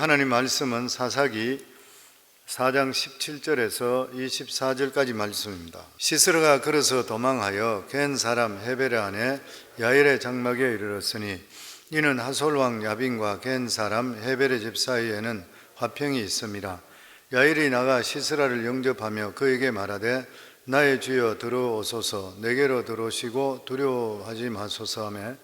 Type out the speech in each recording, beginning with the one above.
하나님 말씀은 사사기 4장 17절에서 24절까지 말씀입니다. 시스라가 걸어서 도망하여 겐 사람 헤베르 안에 야일의 장막에 이르렀으니 이는 하솔 왕 야빈과 겐 사람 헤베르 집 사이에는 화평이 있음이라. 야일이 나가 시스라를 영접하며 그에게 말하되 나의 주여 들어오소서, 내게로 들어오시고 두려워하지 마소서 하며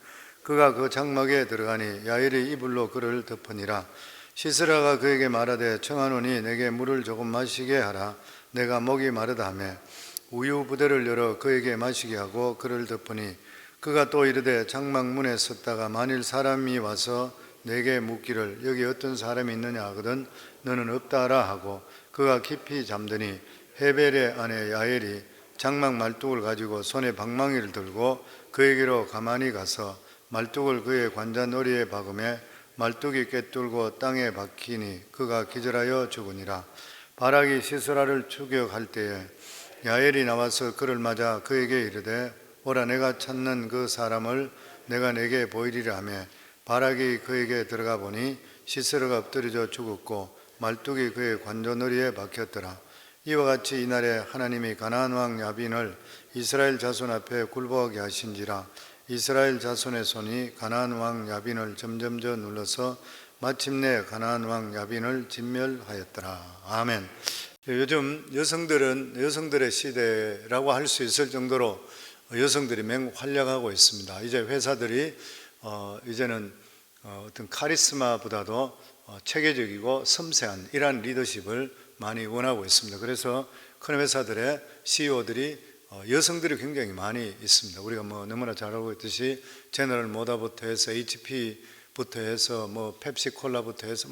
그가 그 장막에 들어가니 야일이 이불로 그를 덮으니라. 시스라가 그에게 말하되 청하노니 내게 물을 조금 마시게 하라. 내가 목이 마르다 하며 우유 부대를 열어 그에게 마시게 하고 그를 덮으니 그가 또 이르되 장막 문에 섰다가 만일 사람이 와서 내게 묻기를 여기 어떤 사람이 있느냐 하거든 너는 없다 하라 하고 그가 깊이 잠드니 헤벨의 아내 야엘이 장막 말뚝을 가지고 손에 방망이를 들고 그에게로 가만히 가서 말뚝을 그의 관자놀이에 박음에 말뚝이 꿰뚫고 땅에 박히니 그가 기절하여 죽으니라. 바락이 시스라를 추격할 때에 야엘이 나와서 그를 맞아 그에게 이르되 오라, 내가 찾는 그 사람을 내가 내게 보이리라 하며 바락이 그에게 들어가 보니 시스라가 엎드려져 죽었고 말뚝이 그의 관자놀이에 박혔더라. 이와 같이 이날에 하나님이 가나안 왕 야빈을 이스라엘 자손 앞에 굴복하게 하신지라. 이스라엘 자손의 손이 가나안 왕 야빈을 점점 눌러서 마침내 가나안 왕 야빈을 진멸하였더라. 아멘. 요즘 여성들의 시대라고 할 수 있을 정도로 여성들이 맹활약하고 있습니다. 이제 회사들이 이제는 어떤 카리스마보다도 체계적이고 섬세한 이러한 리더십을 많이 원하고 있습니다. 그래서 큰 회사들의 CEO들이 여성들이 굉장히 많이 있습니다. 우리가 너무나 잘 알고 있듯이 제너럴 모다부터 해서 HP부터 해서 펩시콜라부터 해서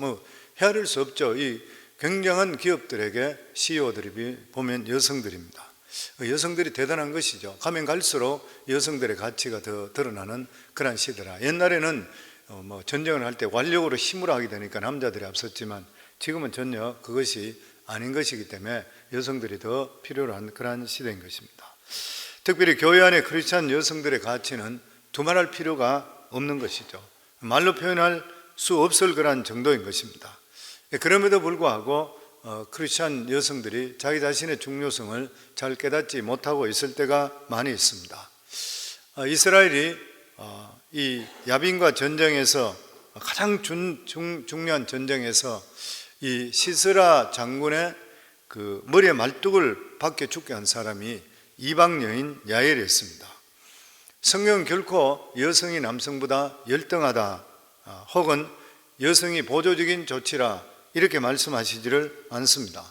헤아릴 수 없죠. 이 굉장한 기업들에게 CEO들이 보면 여성들입니다. 여성들이 대단한 것이죠. 가면 갈수록 여성들의 가치가 더 드러나는 그런 시대라. 옛날에는 전쟁을 할 때 완력으로 힘으로 하게 되니까 남자들이 앞섰지만 지금은 전혀 그것이 아닌 것이기 때문에 여성들이 더 필요로 한 그러한 시대인 것입니다. 특별히 교회 안에 크리스찬 여성들의 가치는 두말할 필요가 없는 것이죠. 말로 표현할 수 없을 그런 정도인 것입니다. 그럼에도 불구하고 크리스찬 여성들이 자기 자신의 중요성을 잘 깨닫지 못하고 있을 때가 많이 있습니다. 이스라엘이 이 야빈과 전쟁에서 가장 중요한 전쟁에서 이 시스라 장군의 그 머리에 말뚝을 박혀 죽게 한 사람이 이방 여인 야엘이었습니다. 성경은 결코 여성이 남성보다 열등하다 혹은 여성이 보조적인 조치라 이렇게 말씀하시지를 않습니다.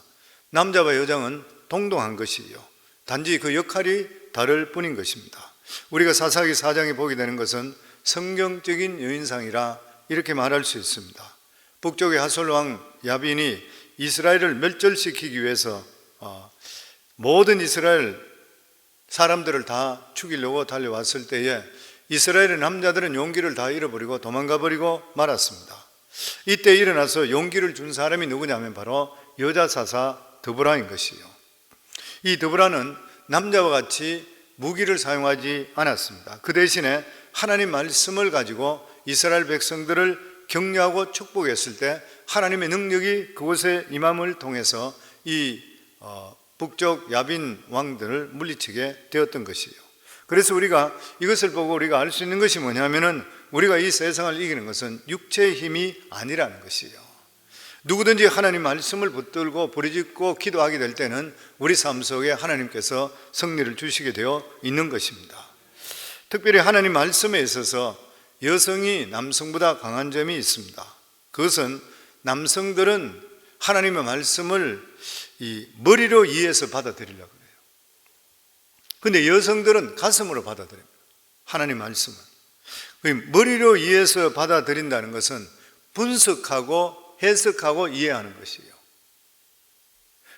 남자와 여자는 동등한 것이요, 단지 그 역할이 다를 뿐인 것입니다. 우리가 사사기 4장에 보게 되는 것은 성경적인 여인상이라 이렇게 말할 수 있습니다. 북쪽의 하솔 왕 야빈이 이스라엘을 멸절시키기 위해서 모든 이스라엘 사람들을 다 죽이려고 달려왔을 때에 이스라엘의 남자들은 용기를 다 잃어버리고 도망가버리고 말았습니다. 이때 일어나서 용기를 준 사람이 누구냐면 바로 여자 사사 드보라인 것이요. 이 드보라는 남자와 같이 무기를 사용하지 않았습니다. 그 대신에 하나님 말씀을 가지고 이스라엘 백성들을 격려하고 축복했을 때 하나님의 능력이 그곳에 임함을 통해서 이 북쪽 야빈 왕들을 물리치게 되었던 것이에요. 그래서 우리가 이것을 보고 우리가 알 수 있는 것이 뭐냐면은 우리가 이 세상을 이기는 것은 육체의 힘이 아니라는 것이에요. 누구든지 하나님 말씀을 붙들고 부르짖고 기도하게 될 때는 우리 삶 속에 하나님께서 승리를 주시게 되어 있는 것입니다. 특별히 하나님 말씀에 있어서 여성이 남성보다 강한 점이 있습니다. 그것은 남성들은 하나님의 말씀을 이 머리로 이해해서 받아들이려고 해요. 그런데 여성들은 가슴으로 받아들입니다. 하나님 말씀을 머리로 이해해서 받아들인다는 것은 분석하고 해석하고 이해하는 것이에요.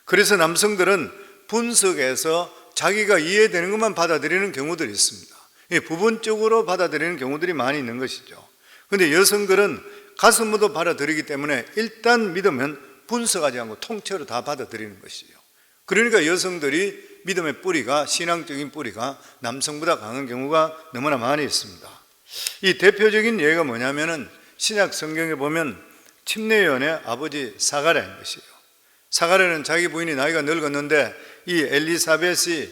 그래서 남성들은 분석해서 자기가 이해되는 것만 받아들이는 경우들이 있습니다. 부분적으로 받아들이는 경우들이 많이 있는 것이죠. 그런데 여성들은 가슴으로 받아들이기 때문에 일단 믿으면 분석하지 않고 통째로 다 받아들이는 것이에요. 그러니까 여성들이 믿음의 뿌리가, 신앙적인 뿌리가 남성보다 강한 경우가 너무나 많이 있습니다. 이 대표적인 예가 뭐냐면은 신약 성경에 보면 침례요한의 아버지 사가랴인 것이에요. 사가랴는 자기 부인이 나이가 늙었는데 이 엘리사벳이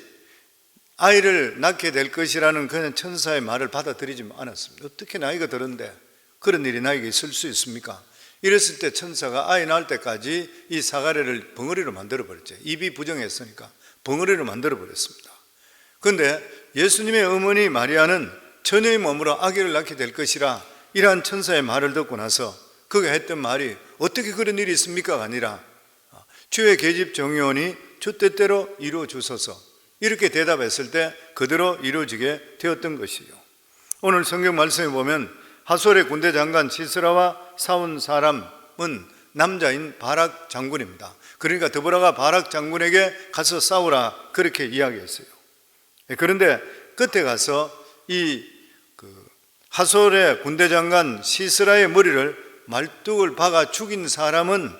아이를 낳게 될 것이라는 그냥 천사의 말을 받아들이지 않았습니다. 어떻게 나이가 들었는데 그런 일이 나에게 있을 수 있습니까? 이랬을 때 천사가 아이 낳을 때까지 이 사가랴를 벙어리로 만들어버렸죠. 입이 부정했으니까 벙어리로 만들어버렸습니다. 그런데 예수님의 어머니 마리아는 처녀의 몸으로 아기를 낳게 될 것이라 이러한 천사의 말을 듣고 나서 그가 했던 말이 어떻게 그런 일이 있습니까가 아니라 주의 계집 정의원이 주 뜻대로 이루어 주소서, 이렇게 대답했을 때 그대로 이루어지게 되었던 것이요. 오늘 성경 말씀에 보면 하솔의 군대 장관 시스라와 싸운 사람은 남자인 바락 장군입니다. 그러니까 드보라가 바락 장군에게 가서 싸우라 그렇게 이야기했어요. 그런데 끝에 가서 이 하솔의 군대 장관 시스라의 머리를 말뚝을 박아 죽인 사람은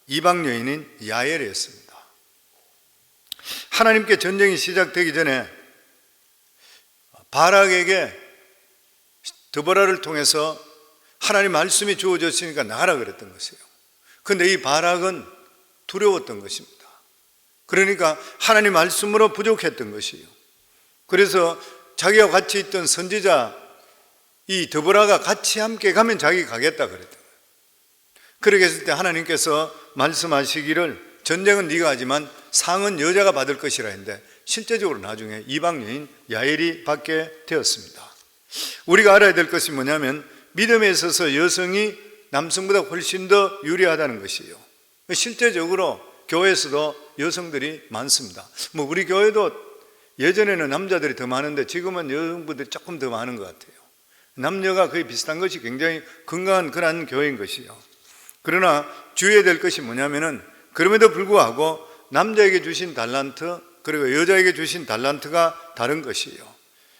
이방 여인인 야엘이었습니다. 하나님께 전쟁이 시작되기 전에 바락에게 드보라를 통해서 하나님 말씀이 주어졌으니까 나가라 그랬던 것이에요. 그런데 이 바락은 두려웠던 것입니다. 그러니까 하나님 말씀으로 부족했던 것이에요. 그래서 자기와 같이 있던 선지자 이 드보라가 같이 함께 가면 자기 가겠다 그랬던 거예요. 그렇게 했을 때 하나님께서 말씀하시기를 전쟁은 네가 하지만 상은 여자가 받을 것이라 했는데 실제적으로 나중에 이방 여인 야엘이 받게 되었습니다. 우리가 알아야 될 것이 뭐냐면 믿음에 있어서 여성이 남성보다 훨씬 더 유리하다는 것이에요. 실제적으로 교회에서도 여성들이 많습니다. 우리 교회도 예전에는 남자들이 더 많은데 지금은 여성분들이 조금 더 많은 것 같아요. 남녀가 거의 비슷한 것이 굉장히 건강한 그런 교회인 것이요. 그러나 주의해야 될 것이 뭐냐면은 그럼에도 불구하고 남자에게 주신 달란트 그리고 여자에게 주신 달란트가 다른 것이에요.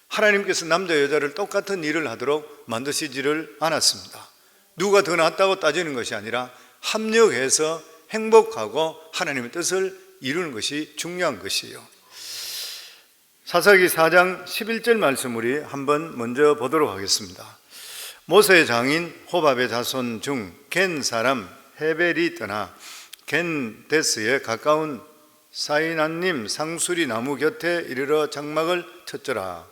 하나님께서 남자 여자를 똑같은 일을 하도록 만드시지를 않았습니다. 누가 더 낫다고 따지는 것이 아니라 합력해서 행복하고 하나님의 뜻을 이루는 것이 중요한 것이에요. 사사기 4장 11절 말씀 우리 한번 먼저 보도록 하겠습니다. 모세의 장인 호밥의 자손 중 겐 사람 헤벨이 떠나 겐 데스에 가까운 사이나님 상수리 나무 곁에 이르러 장막을 쳤더라.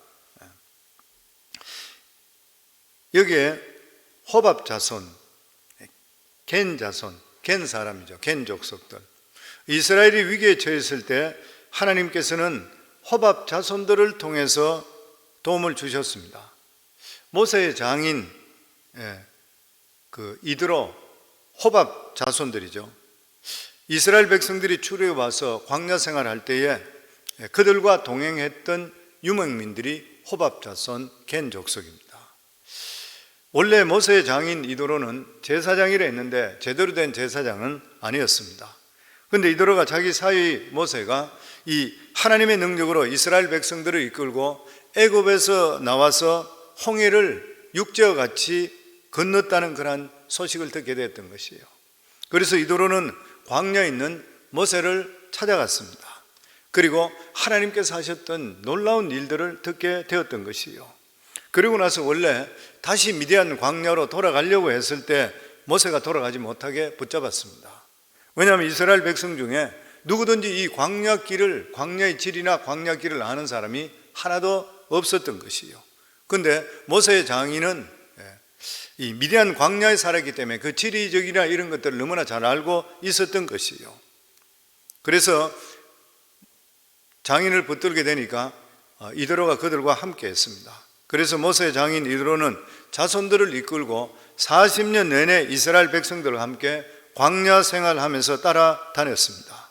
여기에 호밥 자손, 겐 자손, 겐 사람이죠. 겐 족속들. 이스라엘이 위기에 처했을 때 하나님께서는 호밥 자손들을 통해서 도움을 주셨습니다. 모세의 장인 이드로 호밥 자손들이죠. 이스라엘 백성들이 출애굽 와서 광야 생활할 때에 그들과 동행했던 유목민들이 호밥 자손 겐 족속입니다. 원래 모세의 장인 이도로는 제사장이라 했는데 제대로 된 제사장은 아니었습니다. 그런데 이도로가 자기 사위 모세가 이 하나님의 능력으로 이스라엘 백성들을 이끌고 애굽에서 나와서 홍해를 육지와 같이 건넜다는 그런 소식을 듣게 되었던 것이에요. 그래서 이도로는 광야에 있는 모세를 찾아갔습니다. 그리고 하나님께서 하셨던 놀라운 일들을 듣게 되었던 것이에요. 그리고 나서 원래 다시 미디안 광야로 돌아가려고 했을 때 모세가 돌아가지 못하게 붙잡았습니다. 왜냐하면 이스라엘 백성 중에 누구든지 이 광야길을, 광야의 질이나 광야길을 아는 사람이 하나도 없었던 것이에요. 그런데 모세의 장인은 이 미디안 광야에 살았기 때문에 그 지리적이나 이런 것들을 너무나 잘 알고 있었던 것이에요. 그래서 장인을 붙들게 되니까 이드로가 그들과 함께 했습니다. 그래서 모세의 장인 이드로는 자손들을 이끌고 40년 내내 이스라엘 백성들과 함께 광야 생활하면서 따라다녔습니다.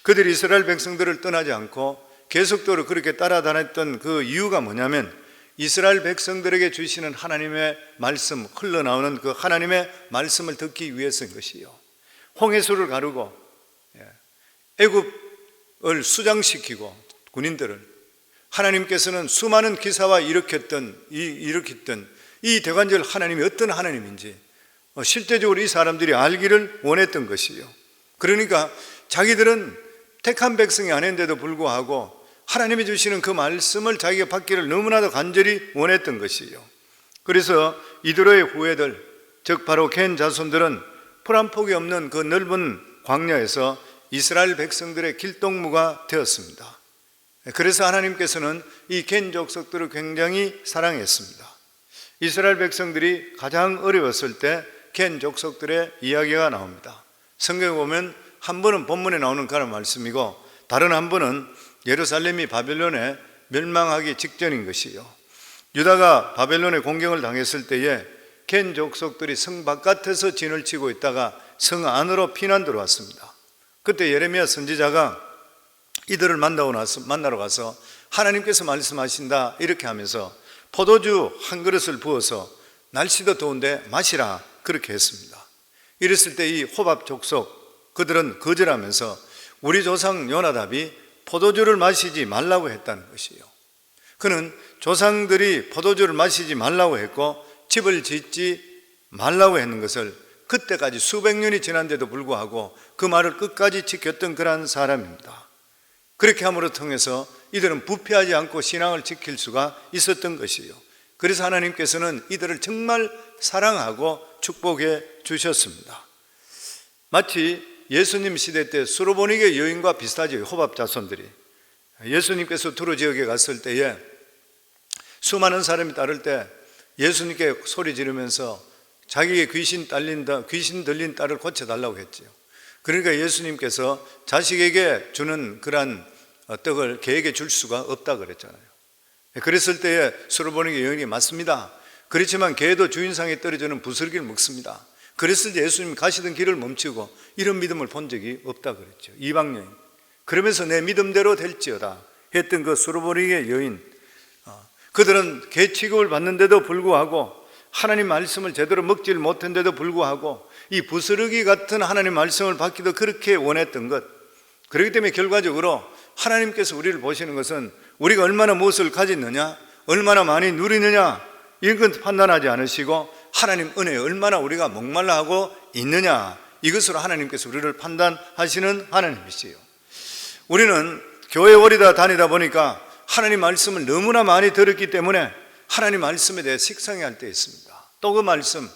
그들이 이스라엘 백성들을 떠나지 않고 계속적으로 그렇게 따라다녔던 그 이유가 뭐냐면 이스라엘 백성들에게 주시는 하나님의 말씀, 흘러나오는 그 하나님의 말씀을 듣기 위해서인 것이요. 홍해수를 가르고 애굽을 수장시키고 군인들을 하나님께서는 수많은 기사와 일으켰던 이 대관절 하나님이 어떤 하나님인지 실제적으로 이 사람들이 알기를 원했던 것이요. 그러니까 자기들은 택한 백성이 아닌데도 불구하고 하나님이 주시는 그 말씀을 자기가 받기를 너무나도 간절히 원했던 것이요. 그래서 이드로의 후예들, 즉 바로 겐 자손들은 풀 한 폭이 없는 그 넓은 광야에서 이스라엘 백성들의 길동무가 되었습니다. 그래서 하나님께서는 이 겐 족속들을 굉장히 사랑했습니다. 이스라엘 백성들이 가장 어려웠을 때 겐 족속들의 이야기가 나옵니다. 성경에 보면 한 번은 본문에 나오는 그런 말씀이고 다른 한 번은 예루살렘이 바벨론에 멸망하기 직전인 것이요, 유다가 바벨론의 공경을 당했을 때에 겐 족속들이 성 바깥에서 진을 치고 있다가 성 안으로 피난 들어왔습니다. 그때 예레미야 선지자가 이들을 만나러 가서 하나님께서 말씀하신다 이렇게 하면서 포도주 한 그릇을 부어서 날씨도 더운데 마시라 그렇게 했습니다. 이랬을 때 이 호밥 족속 그들은 거절하면서 우리 조상 요나답이 포도주를 마시지 말라고 했다는 것이에요. 그는 조상들이 포도주를 마시지 말라고 했고 집을 짓지 말라고 했는 것을 그때까지 수백 년이 지난데도 불구하고 그 말을 끝까지 지켰던 그러한 사람입니다. 그렇게 함으로 통해서 이들은 부패하지 않고 신앙을 지킬 수가 있었던 것이에요. 그래서 하나님께서는 이들을 정말 사랑하고 축복해 주셨습니다. 마치 예수님 시대 때 수로보니게 여인과 비슷하죠. 호밥 자손들이 예수님께서 두로 지역에 갔을 때에 수많은 사람이 따를 때 예수님께 소리 지르면서 자기에게 귀신 들린 딸을 고쳐달라고 했죠. 그러니까 예수님께서 자식에게 주는 그런 떡을 개에게 줄 수가 없다 그랬잖아요. 그랬을 때에 수로보니게 여인이 맞습니다. 그렇지만 개도 주인상에 떨어지는 부스러기를 먹습니다. 그랬을 때 예수님이 가시던 길을 멈추고 이런 믿음을 본 적이 없다 그랬죠. 이방 여인. 그러면서 내 믿음대로 될지어다 했던 그 수로보니게 여인, 그들은 개 취급을 받는데도 불구하고 하나님 말씀을 제대로 먹지를 못했는데도 불구하고 이 부스러기 같은 하나님 말씀을 받기도 그렇게 원했던 것. 그렇기 때문에 결과적으로 하나님께서 우리를 보시는 것은 우리가 얼마나 무엇을 가졌느냐, 얼마나 많이 누리느냐 이런 건 판단하지 않으시고 하나님 은혜에 얼마나 우리가 목말라 하고 있느냐, 이것으로 하나님께서 우리를 판단하시는 하나님이시요. 우리는 교회 오리다 다니다 보니까 하나님 말씀을 너무나 많이 들었기 때문에 하나님 말씀에 대해 식상해할 때 있습니다. 또 그 말씀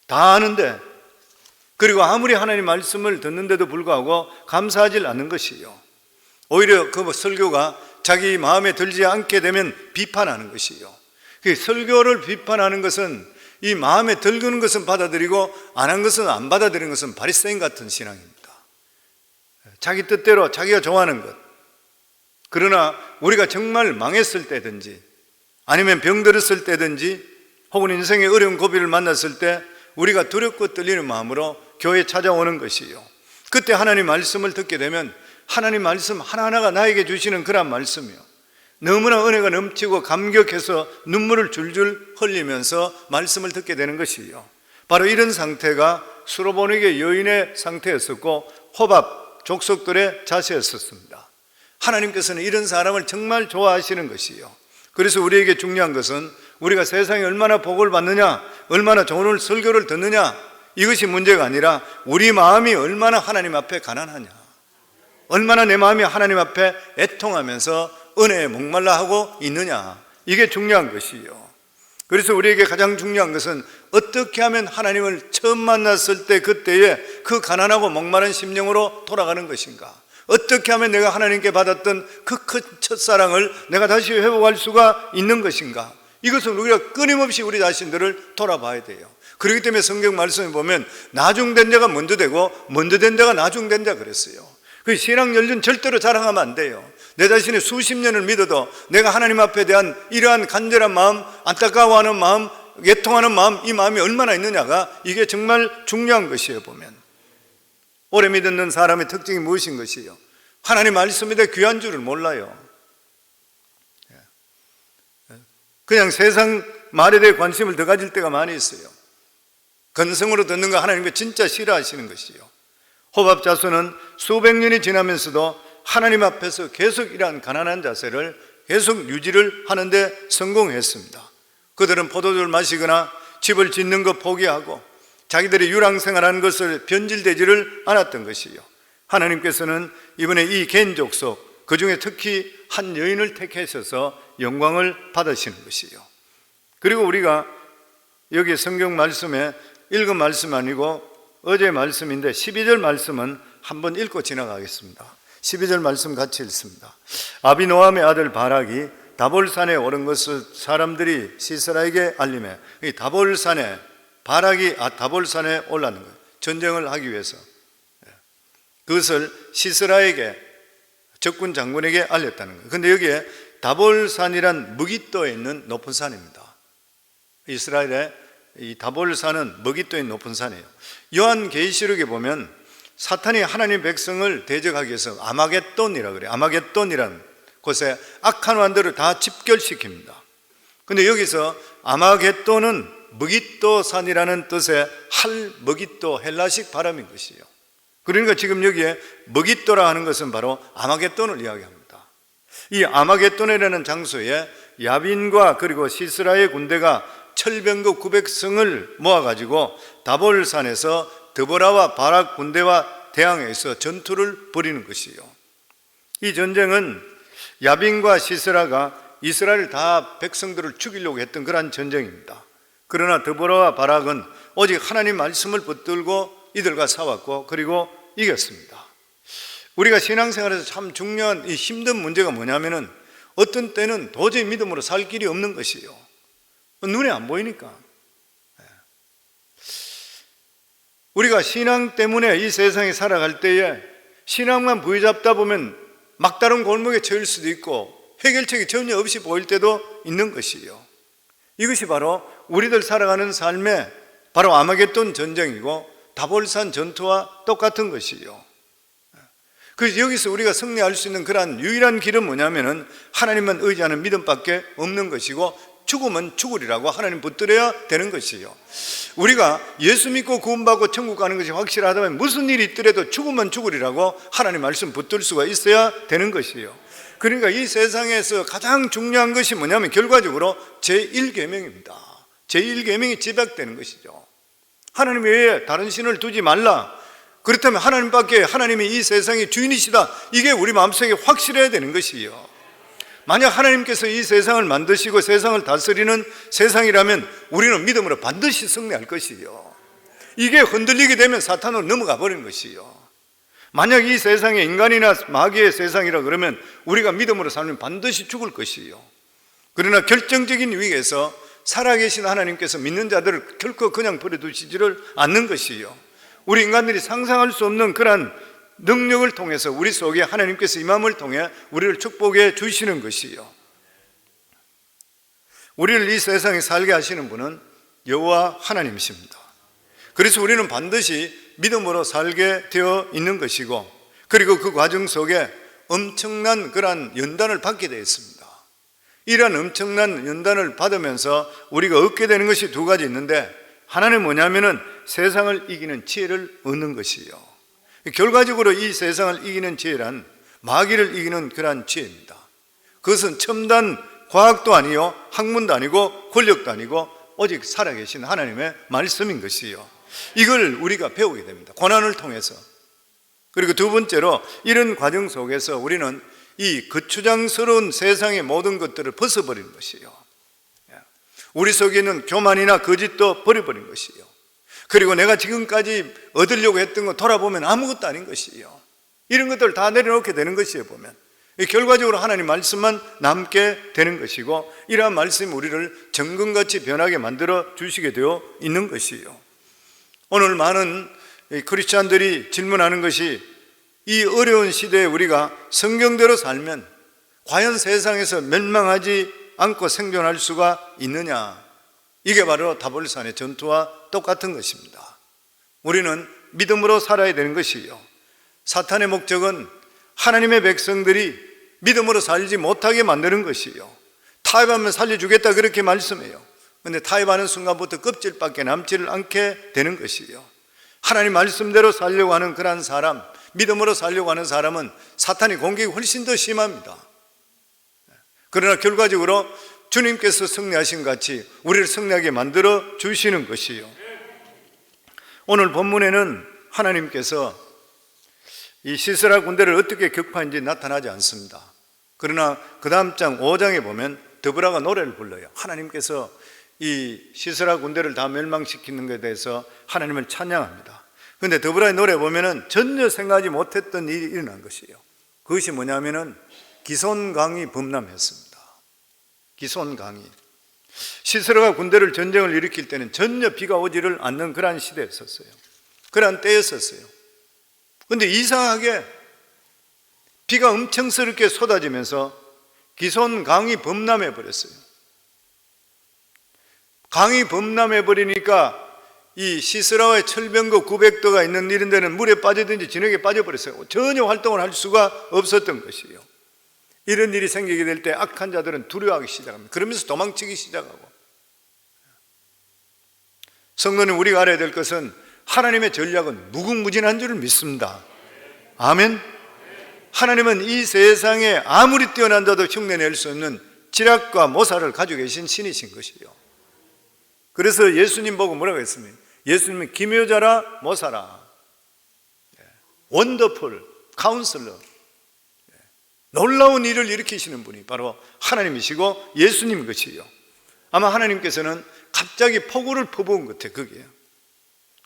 다 아는데, 그리고 아무리 하나님 말씀을 듣는데도 불구하고 감사하지 않는 것이요, 오히려 그 설교가 자기 마음에 들지 않게 되면 비판하는 것이요. 그 설교를 비판하는 것은 이 마음에 들는 것은 받아들이고 안 한 것은 안 받아들이는 것은 바리새인 같은 신앙입니다. 자기 뜻대로 자기가 좋아하는 것. 그러나 우리가 정말 망했을 때든지 아니면 병들었을 때든지 혹은 인생의 어려운 고비를 만났을 때 우리가 두렵고 떨리는 마음으로 교회에 찾아오는 것이요, 그때 하나님 말씀을 듣게 되면 하나님 말씀 하나하나가 나에게 주시는 그런 말씀이요, 너무나 은혜가 넘치고 감격해서 눈물을 줄줄 흘리면서 말씀을 듣게 되는 것이요, 바로 이런 상태가 수로보니게 여인의 상태였었고 호밥 족속들의 자세였었습니다. 하나님께서는 이런 사람을 정말 좋아하시는 것이요, 그래서 우리에게 중요한 것은 우리가 세상에 얼마나 복을 받느냐, 얼마나 좋은 설교를 듣느냐, 이것이 문제가 아니라 우리 마음이 얼마나 하나님 앞에 가난하냐, 얼마나 내 마음이 하나님 앞에 애통하면서 은혜에 목말라 하고 있느냐, 이게 중요한 것이요. 그래서 우리에게 가장 중요한 것은 어떻게 하면 하나님을 처음 만났을 때 그때에 그 가난하고 목마른 심령으로 돌아가는 것인가, 어떻게 하면 내가 하나님께 받았던 그 큰 첫사랑을 내가 다시 회복할 수가 있는 것인가, 이것을 우리가 끊임없이 우리 자신들을 돌아봐야 돼요. 그렇기 때문에 성경 말씀에 보면 나중된 자가 먼저 되고 먼저 된 자가 나중된 자 그랬어요. 그 신앙 연륜 절대로 자랑하면 안 돼요. 내 자신이 수십 년을 믿어도 내가 하나님 앞에 대한 이러한 간절한 마음, 안타까워하는 마음, 애통하는 마음, 이 마음이 얼마나 있느냐가 이게 정말 중요한 것이에요. 보면 오래 믿는 사람의 특징이 무엇인 것이에요? 하나님 말씀에 대해 귀한 줄을 몰라요. 그냥 세상 말에 대해 관심을 더 가질 때가 많이 있어요. 건성으로 듣는 거 하나님께 진짜 싫어하시는 것이요. 호밥 자손은 수백 년이 지나면서도 하나님 앞에서 계속 이러한 가난한 자세를 계속 유지를 하는데 성공했습니다. 그들은 포도주를 마시거나 집을 짓는 것 포기하고 자기들이 유랑생활하는 것을 변질되지를 않았던 것이요, 하나님께서는 이번에 이 겐 족속, 그 중에 특히 한 여인을 택하셔서 영광을 받으시는 것이요. 그리고 우리가 여기 성경 말씀에 읽은 말씀 아니고 어제 말씀인데 12절 말씀은 한번 읽고 지나가겠습니다. 12절 말씀 같이 읽습니다. 아비노함의 아들 바락이 다볼산에 오른 것을 사람들이 시스라에게 알림해. 이 다볼산에, 바락이 다볼산에 올랐는 거예요. 전쟁을 하기 위해서. 그것을 시스라에게, 적군 장군에게 알렸다는 거예요. 그런데 여기에 다볼산이란 무깃도에 있는 높은 산입니다. 이스라엘의 이 다볼산은 무깃도에 있는 높은 산이에요. 요한계시록에 보면 사탄이 하나님 백성을 대적하기 위해서 아마겟돈이라고 그래요. 아마겟돈이라는 곳에 악한 왕들을 다 집결시킵니다. 그런데 여기서 아마겟돈은 무깃도 산이라는 뜻의 할무깃도, 헬라식 발음인 것이에요. 그러니까 지금 여기에 무깃도라 하는 것은 바로 아마겟돈을 이야기합니다. 이 아마겟돈이라는 장소에 야빈과 그리고 시스라의 군대가 철병거 900성을 모아가지고 다볼산에서 드보라와 바락 군대와 대항해서 전투를 벌이는 것이에요. 이 전쟁은 야빈과 시스라가 이스라엘 다 백성들을 죽이려고 했던 그러한 전쟁입니다. 그러나 드보라와 바락은 오직 하나님 말씀을 붙들고 이들과 싸웠고 그리고 이겼습니다. 우리가 신앙생활에서 참 중요한 이 힘든 문제가 뭐냐면은 어떤 때는 도저히 믿음으로 살 길이 없는 것이에요. 눈에 안 보이니까. 우리가 신앙 때문에 이 세상에 살아갈 때에 신앙만 부여잡다 보면 막다른 골목에 처할 수도 있고 해결책이 전혀 없이 보일 때도 있는 것이에요. 이것이 바로 우리들 살아가는 삶의 바로 아마겟돈 전쟁이고 다볼산 전투와 똑같은 것이에요. 그래서 여기서 우리가 승리할 수 있는 그러한 유일한 길은 뭐냐면은 하나님만 의지하는 믿음밖에 없는 것이고 죽으면 죽으리라고 하나님 붙들어야 되는 것이에요. 우리가 예수 믿고 구원받고 천국 가는 것이 확실하다면 무슨 일이 있더라도 죽으면 죽으리라고 하나님 말씀 붙들 수가 있어야 되는 것이에요. 그러니까 이 세상에서 가장 중요한 것이 뭐냐면 결과적으로 제1계명입니다. 제1계명이 집약되는 것이죠. 하나님 외에 다른 신을 두지 말라. 그렇다면 하나님밖에, 하나님이 이 세상의 주인이시다, 이게 우리 마음속에 확실해야 되는 것이에요. 만약 하나님께서 이 세상을 만드시고 세상을 다스리는 세상이라면 우리는 믿음으로 반드시 승리할 것이에요. 이게 흔들리게 되면 사탄으로 넘어가 버리는 것이에요. 만약 이 세상에 인간이나 마귀의 세상이라 그러면 우리가 믿음으로 살면 반드시 죽을 것이에요. 그러나 결정적인 위기에서 살아계신 하나님께서 믿는 자들을 결코 그냥 버려두시지를 않는 것이에요. 우리 인간들이 상상할 수 없는 그러한 능력을 통해서 우리 속에 하나님께서 이 마음을 통해 우리를 축복해 주시는 것이요. 우리를 이 세상에 살게 하시는 분은 여호와 하나님이십니다. 그래서 우리는 반드시 믿음으로 살게 되어 있는 것이고, 그리고 그 과정 속에 엄청난 그러한 연단을 받게 되어 있습니다. 이러한 엄청난 연단을 받으면서 우리가 얻게 되는 것이 두 가지 있는데, 하나는 뭐냐면은 세상을 이기는 지혜를 얻는 것이요. 결과적으로 이 세상을 이기는 지혜란 마귀를 이기는 그러한 지혜입니다. 그것은 첨단 과학도 아니요, 학문도 아니고 권력도 아니고 오직 살아계신 하나님의 말씀인 것이요. 이걸 우리가 배우게 됩니다. 고난을 통해서. 그리고 두 번째로 이런 과정 속에서 우리는 이 거추장스러운 세상의 모든 것들을 벗어버리는 것이요. 우리 속에 있는 교만이나 거짓도 버려버린 것이요. 그리고 내가 지금까지 얻으려고 했던 거 돌아보면 아무것도 아닌 것이에요. 이런 것들을 다 내려놓게 되는 것이에요. 보면 결과적으로 하나님 말씀만 남게 되는 것이고, 이러한 말씀이 우리를 정금같이 변하게 만들어 주시게 되어 있는 것이에요. 오늘 많은 크리스찬들이 질문하는 것이, 이 어려운 시대에 우리가 성경대로 살면 과연 세상에서 멸망하지 않고 생존할 수가 있느냐? 이게 바로 다볼산의 전투와 똑같은 것입니다. 우리는 믿음으로 살아야 되는 것이요. 사탄의 목적은 하나님의 백성들이 믿음으로 살지 못하게 만드는 것이요. 타협하면 살려주겠다 그렇게 말씀해요. 그런데 타협하는 순간부터 껍질밖에 남지를 않게 되는 것이요. 하나님 말씀대로 살려고 하는 그러한 사람, 믿음으로 살려고 하는 사람은 사탄의 공격이 훨씬 더 심합니다. 그러나 결과적으로 주님께서 승리하신 같이 우리를 승리하게 만들어 주시는 것이요. 오늘 본문에는 하나님께서 이 시스라 군대를 어떻게 격파한지 나타나지 않습니다. 그러나 그 다음 장 5장에 보면 드보라가 노래를 불러요. 하나님께서 이 시스라 군대를 다 멸망시키는 것에 대해서 하나님을 찬양합니다. 근데 더브라의 노래 보면은 전혀 생각하지 못했던 일이 일어난 것이에요. 그것이 뭐냐면은 기손강이 범람했습니다. 기손강이. 시스라가 군대를 전쟁을 일으킬 때는 전혀 비가 오지를 않는 그러한 시대였었어요. 그러한 때였었어요. 근데 이상하게 비가 엄청스럽게 쏟아지면서 기손강이 범람해 버렸어요. 강이 범람해 버리니까 이 시스라와의 철병거 900도가 있는 이런 데는 물에 빠지든지 진흙에 빠져버렸어요. 전혀 활동을 할 수가 없었던 것이에요. 이런 일이 생기게 될 때 악한 자들은 두려워하기 시작합니다. 그러면서 도망치기 시작하고. 성도님, 우리가 알아야 될 것은 하나님의 전략은 무궁무진한 줄을 믿습니다. 아멘. 하나님은 이 세상에 아무리 뛰어난 자도 흉내낼 수 없는 지략과 모사를 가지고 계신 신이신 것이에요. 그래서 예수님 보고 뭐라고 했습니까? 예수님은 기묘자라 모사라, 원더풀 카운슬러, 놀라운 일을 일으키시는 분이 바로 하나님이시고 예수님 것이에요. 아마 하나님께서는 갑자기 폭우를 퍼부은 것 같아요. 그게요.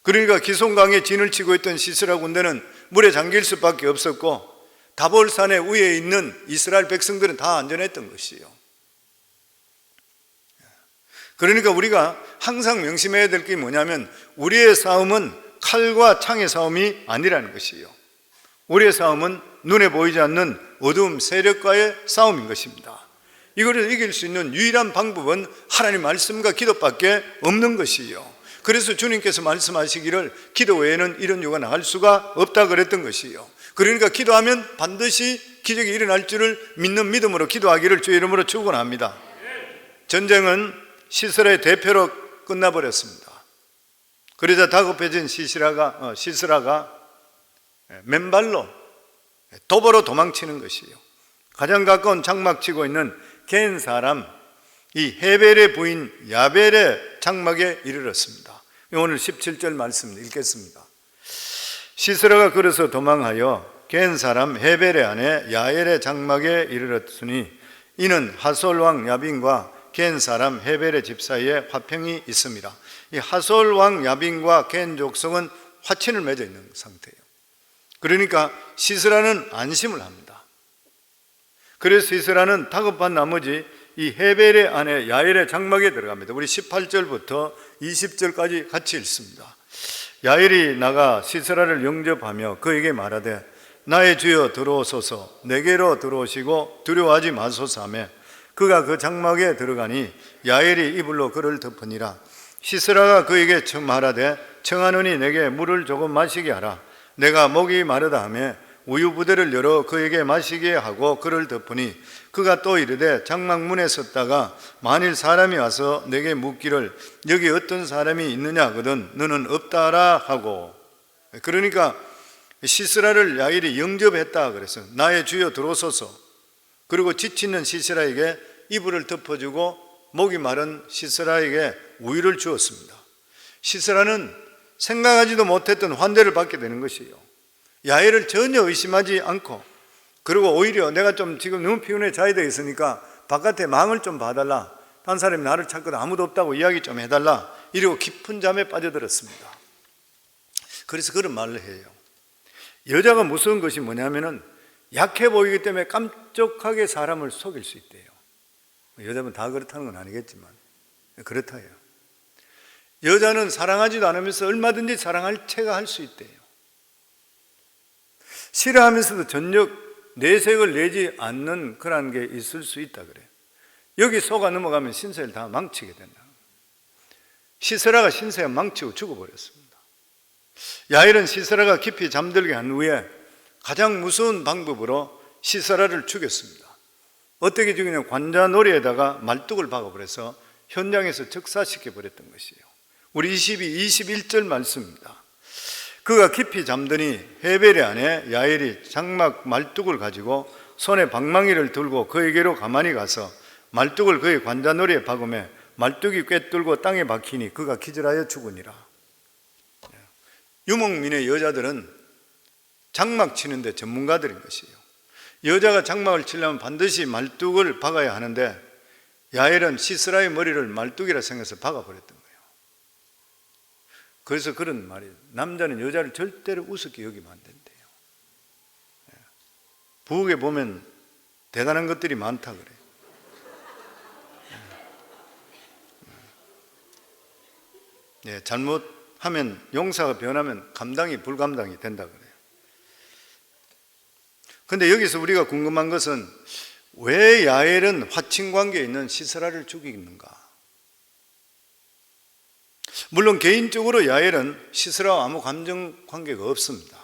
그러니까 기손강에 진을 치고 있던 시스라 군대는 물에 잠길 수밖에 없었고 다볼산의 위에 있는 이스라엘 백성들은 다 안전했던 것이에요. 그러니까 우리가 항상 명심해야 될 게 뭐냐면 우리의 싸움은 칼과 창의 싸움이 아니라는 것이에요. 우리의 싸움은 눈에 보이지 않는 어두움 세력과의 싸움인 것입니다. 이거를 이길 수 있는 유일한 방법은 하나님 말씀과 기도밖에 없는 것이에요. 그래서 주님께서 말씀하시기를 기도 외에는 이런 유가 나갈 수가 없다 그랬던 것이에요. 그러니까 기도하면 반드시 기적이 일어날 줄을 믿는 믿음으로 기도하기를 주의 이름으로 축원합니다. 전쟁은 시스라의 대표로 끝나버렸습니다. 그러자 다급해진 시스라가 맨발로 도보로 도망치는 것이에요. 가장 가까운 장막 치고 있는 겐 사람 이 헤벨의 부인 야벨의 장막에 이르렀습니다. 오늘 17절 말씀 읽겠습니다. 시스라가 걸어서 도망하여 겐 사람 헤벨의 아내 야엘의 장막에 이르렀으니 이는 하솔 왕 야빈과 겐 사람 헤벨의 집 사이에 화평이 있습니다. 이 하솔 왕 야빈과 겐 족속은 화친을 맺어 있는 상태예요. 그러니까 시스라는 안심을 합니다. 그래서 시스라는 다급한 나머지 이 헤벨의 아내 야엘의 장막에 들어갑니다. 우리 18절부터 20절까지 같이 읽습니다. 야엘이 나가 시스라를 영접하며 그에게 말하되 나의 주여 들어오소서, 내게로 들어오시고 두려워하지 마소서 하며 그가 그 장막에 들어가니 야엘이 이불로 그를 덮으니라. 시스라가 그에게 말하되 청하노니 내게 물을 조금 마시게 하라. 내가 목이 마르다 하며 우유 부대를 열어 그에게 마시게 하고 그를 덮으니 그가 또 이르되 장막 문에 섰다가 만일 사람이 와서 내게 묻기를 여기 어떤 사람이 있느냐 하거든 너는 없다라 하고. 그러니까 시스라를 야엘이 영접했다 그래서 나의 주여 들어오소서. 그리고 지치는 시스라에게 이불을 덮어주고 목이 마른 시스라에게 우유를 주었습니다. 시스라는 생각하지도 못했던 환대를 받게 되는 것이에요. 야엘을 전혀 의심하지 않고, 그리고 오히려 내가 좀 지금 너무 피곤해 자야 되겠으니까 바깥에 망을 좀 봐달라, 딴 사람이 나를 찾거든 아무도 없다고 이야기 좀 해달라, 이러고 깊은 잠에 빠져들었습니다. 그래서 그런 말을 해요. 여자가 무서운 것이 뭐냐면은 약해 보이기 때문에 깜찍하게 사람을 속일 수 있대요. 여자분 다 그렇다는 건 아니겠지만 그렇다 해요. 여자는 사랑하지도 않으면서 얼마든지 사랑할 체가 할 수 있대요. 싫어하면서도 전혀 내색을 내지 않는 그런 게 있을 수 있다 그래요. 여기 속아 넘어가면 신세를 다 망치게 된다. 시스라가 신세를 망치고 죽어버렸습니다. 야엘은 시스라가 깊이 잠들게 한 후에 가장 무서운 방법으로 시스라를 죽였습니다. 어떻게 죽이냐면 관자놀이에다가 말뚝을 박아버려서 현장에서 즉사시켜 버렸던 것이에요. 우리 21절 말씀입니다. 그가 깊이 잠드니 헤벨의 아내 야엘이 장막 말뚝을 가지고 손에 방망이를 들고 그에게로 가만히 가서 말뚝을 그의 관자놀이에 박으며 말뚝이 꿰뚫고 땅에 박히니 그가 기절하여 죽으니라. 유목민의 여자들은 장막 치는데 전문가들인 것이에요. 여자가 장막을 치려면 반드시 말뚝을 박아야 하는데 야엘은 시스라의 머리를 말뚝이라 생각해서 박아버렸던 거예요. 그래서 그런 말이에요. 남자는 여자를 절대로 우습게 여기면 안 된대요. 부엌에 보면 대단한 것들이 많다 그래요. 잘못하면 용사가 변하면 감당이 불감당이 된다 그래요. 근데 여기서 우리가 궁금한 것은 왜 야엘은 화친관계에 있는 시스라를 죽이는가? 물론 개인적으로 야엘은 시스라와 아무 감정관계가 없습니다.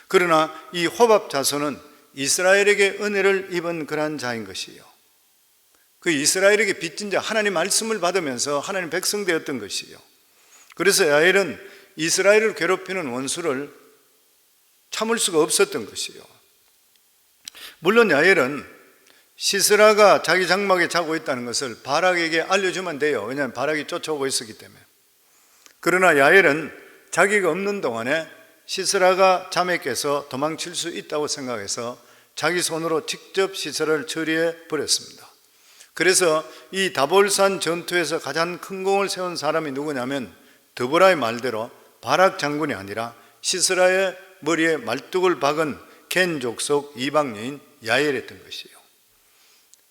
그러나 이 호밥 자손은 이스라엘에게 은혜를 입은 그러한 자인 것이요, 그 이스라엘에게 빚진 자, 하나님 말씀을 받으면서 하나님 백성 되었던 것이요, 그래서 야엘은 이스라엘을 괴롭히는 원수를 참을 수가 없었던 것이요. 물론 야엘은 시스라가 자기 장막에 자고 있다는 것을 바락에게 알려주면 돼요. 왜냐하면 바락이 쫓아오고 있었기 때문에. 그러나 야엘은 자기가 없는 동안에 시스라가 잠에 깨서 도망칠 수 있다고 생각해서 자기 손으로 직접 시스라를 처리해 버렸습니다. 그래서 이 다볼산 전투에서 가장 큰功을 세운 사람이 누구냐면 드보라의 말대로 바락 장군이 아니라 시스라의 머리에 말뚝을 박은 겐 족속 이방 여인 야엘이었던 것이에요.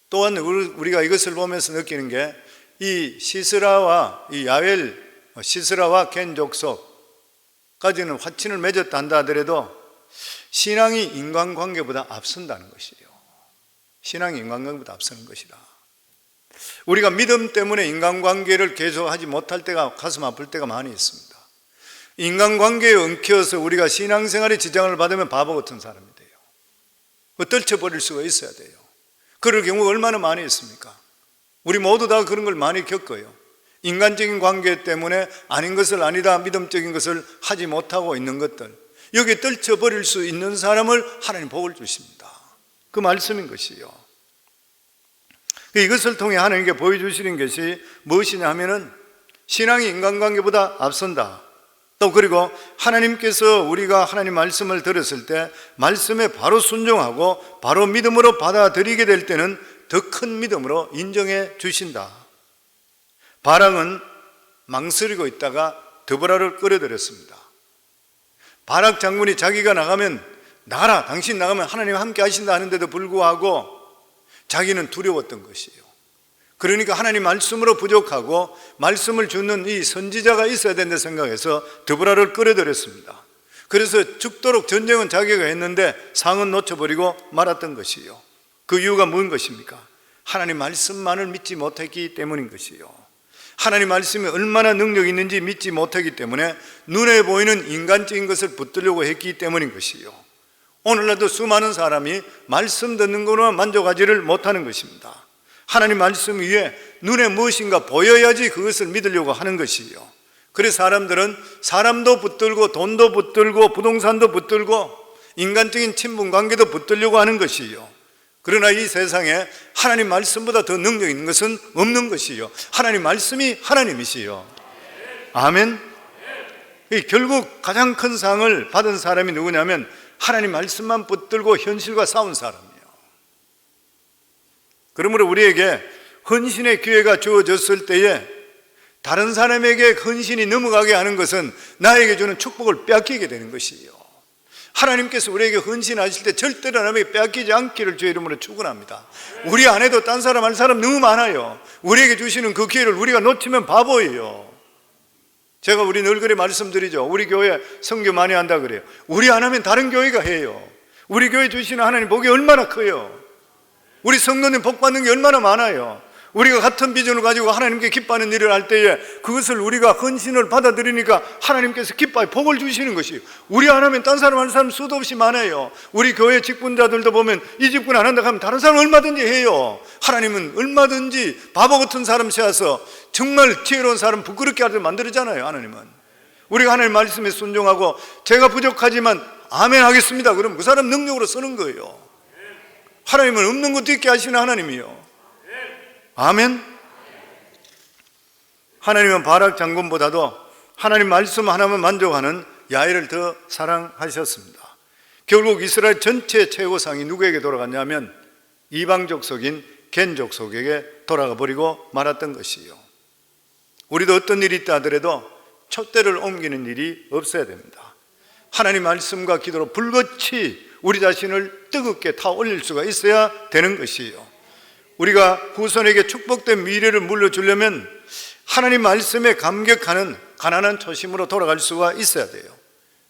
또한 우리가 이것을 보면서 느끼는 게 이 시스라와 이 야엘, 시스라와 겐 족속까지는 화친을 맺었다 한다 하더라도 신앙이 인간관계보다 앞선다는 것이에요. 신앙이 인간관계보다 앞서는 것이다. 우리가 믿음 때문에 인간관계를 계속하지 못할 때가, 가슴 아플 때가 많이 있습니다. 인간관계에 엉켜서 우리가 신앙생활에 지장을 받으면 바보 같은 사람이 돼요. 떨쳐버릴 수가 있어야 돼요. 그럴 경우가 얼마나 많이 있습니까? 우리 모두 다 그런 걸 많이 겪어요. 인간적인 관계 때문에 아닌 것을 아니다, 믿음적인 것을 하지 못하고 있는 것들, 여기에 떨쳐버릴 수 있는 사람을 하나님 복을 주십니다. 그 말씀인 것이요. 이것을 통해 하나님께 보여주시는 것이 무엇이냐 하면은 신앙이 인간관계보다 앞선다. 또 그리고 하나님께서 우리가 하나님 말씀을 들었을 때 말씀에 바로 순종하고 바로 믿음으로 받아들이게 될 때는 더 큰 믿음으로 인정해 주신다. 바락은 망설이고 있다가 드보라를 끌어들였습니다. 바락 장군이 자기가 나가면 나가라, 당신 나가면 하나님 함께 하신다 하는데도 불구하고 자기는 두려웠던 것이에요. 그러니까 하나님 말씀으로 부족하고 말씀을 주는 이 선지자가 있어야 된다 생각해서 드보라를 끌어들였습니다. 그래서 죽도록 전쟁은 자기가 했는데 상은 놓쳐버리고 말았던 것이요. 그 이유가 무슨 것입니까? 하나님 말씀만을 믿지 못했기 때문인 것이요. 하나님 말씀이 얼마나 능력이 있는지 믿지 못했기 때문에 눈에 보이는 인간적인 것을 붙들려고 했기 때문인 것이요. 오늘날도 수많은 사람이 말씀 듣는 것으로만 만족하지를 못하는 것입니다. 하나님 말씀 위에 눈에 무엇인가 보여야지 그것을 믿으려고 하는 것이요. 그래서 사람들은 사람도 붙들고 돈도 붙들고 부동산도 붙들고 인간적인 친분 관계도 붙들려고 하는 것이요. 그러나 이 세상에 하나님 말씀보다 더 능력 있는 것은 없는 것이요. 하나님 말씀이 하나님이시요. 아멘. 결국 가장 큰 상을 받은 사람이 누구냐면 하나님 말씀만 붙들고 현실과 싸운 사람이에요. 그러므로 우리에게 헌신의 기회가 주어졌을 때에 다른 사람에게 헌신이 넘어가게 하는 것은 나에게 주는 축복을 빼앗기게 되는 것이에요. 하나님께서 우리에게 헌신하실 때 절대로 남에게 빼앗기지 않기를 주의 이름으로 축원합니다. 우리 안에도 딴 사람 할 사람 너무 많아요. 우리에게 주시는 그 기회를 우리가 놓치면 바보예요. 제가 우리 늘 그래 말씀드리죠. 우리 교회 선교 많이 한다 그래요. 우리 안 하면 다른 교회가 해요. 우리 교회 주시는 하나님 복이 얼마나 커요. 우리 성도님 복 받는 게 얼마나 많아요. 우리가 같은 비전을 가지고 하나님께 기뻐하는 일을 할 때에 그것을 우리가 헌신을 받아들이니까 하나님께서 기뻐해 복을 주시는 것이에요. 우리 안 하면 딴 사람 하는 사람 수도 없이 많아요. 우리 교회 직분자들도 보면 이 직분 안 한다 하면 다른 사람 얼마든지 해요. 하나님은 얼마든지 바보 같은 사람 세워서 정말 지혜로운 사람 부끄럽게 하도록 만들잖아요. 하나님은 우리가 하나님 말씀에 순종하고 제가 부족하지만 아멘 하겠습니다 그러면 그 사람 능력으로 쓰는 거예요. 하나님은 없는 것도 있게 하시는 하나님이요. 아멘. 하나님은 바락 장군보다도 하나님 말씀 하나만 만족하는 야엘을 더 사랑하셨습니다. 결국 이스라엘 전체 최고상이 누구에게 돌아갔냐면 이방 족속인 겐 족속에게 돌아가 버리고 말았던 것이요. 우리도 어떤 일이 있다 하더라도 촛대를 옮기는 일이 없어야 됩니다. 하나님 말씀과 기도로 불같이 우리 자신을 뜨겁게 타 올릴 수가 있어야 되는 것이에요. 우리가 후손에게 축복된 미래를 물려주려면 하나님 말씀에 감격하는 가난한 초심으로 돌아갈 수가 있어야 돼요.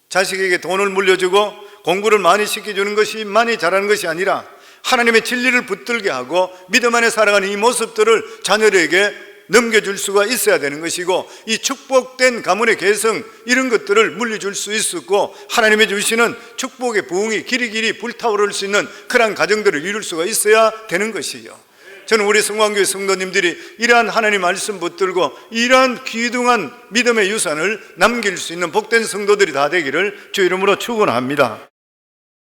자식에게 돈을 물려주고 공부를 많이 시켜주는 것이 많이 잘하는 것이 아니라 하나님의 진리를 붙들게 하고 믿음 안에 살아가는 이 모습들을 자녀들에게 넘겨줄 수가 있어야 되는 것이고, 이 축복된 가문의 계성 이런 것들을 물려줄 수 있었고, 하나님의 주시는 축복의 부흥이 길이길이 불타오를 수 있는 그러한 가정들을 이룰 수가 있어야 되는 것이요. 저는 우리 성광교회 성도님들이 이러한 하나님 말씀 붙들고 이러한 귀중한 믿음의 유산을 남길 수 있는 복된 성도들이 다 되기를 주 이름으로 축원합니다.